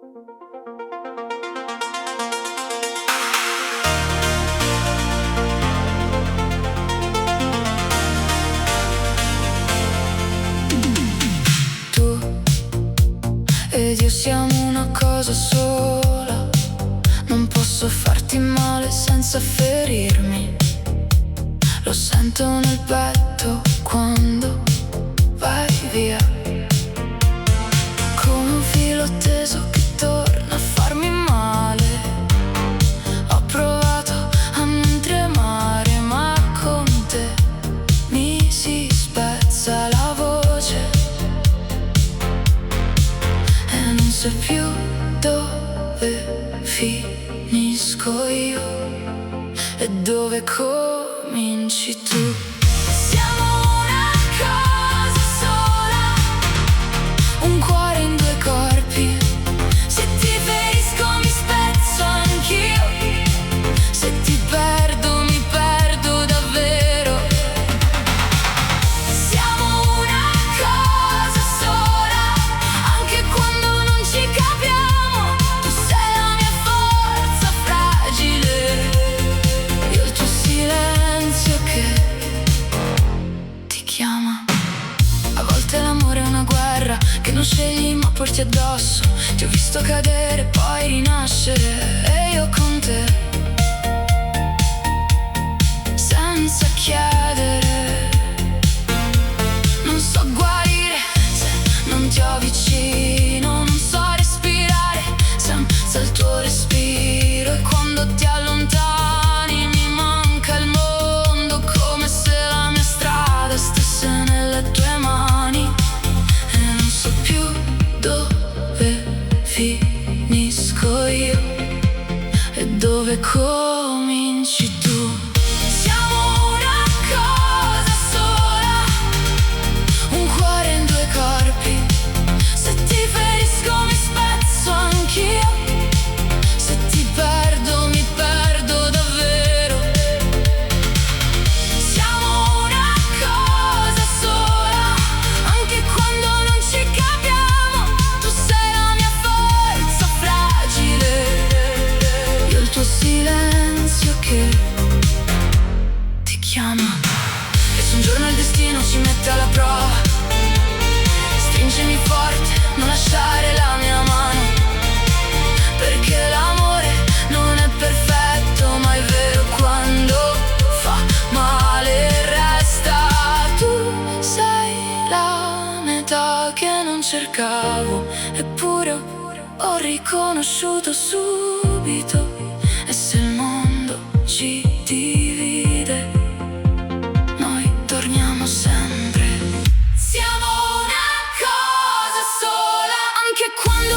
Tu ed io siamo una cosa sola. Non posso farti male senza ferirmi. Lo sento nel petto quando vai via, come un filo teso che torna a farmi male. Ho provato a non tremare, ma con te mi si spezza la voce e non so più dove finisco io e dove cominci tu. Siamo una cosa sola, un cuore in due corpi. Se ti ferisco mi spezzo anch'io, se ti perdo mi perdo davvero. Siamo una cosa sola, anche quando non ci capiamo. Tu sei la mia forza fragile, io il tuo silenzio che ti chiama. A volte l'amore è una guerra che non scegli ma porti addosso. Ti ho visto cadere poi rinascere e io con te, senza chiedere. Non so guarire se non ti ho vicino, non so respirare senza il tuo respiro. E quando ti allontani mi manca il mondo, come se la mia strada stesse nelle tue mani. E non so più dove finisco io e dove cominci tu. Siamo una cosa sola, un cuore in due corpi. Se ti ferisco mi spezzo anch'io, se ti perdo mi perdo davvero. Siamo una cosa sola, anche quando non ci capiamo. Tu sei la mia forza fragile, io il tuo silenzio che ti chiama. E se un giorno il destino ci mette alla prova, stringimi forte, non lasciare la mia mano, perché l'amore non è perfetto, ma è vero quando fa male resta. Tu sei la metà che non cercavo, eppure ho riconosciuto subito. E se il mondo ci divide, noi torniamo sempre. Siamo una cosa sola, anche quando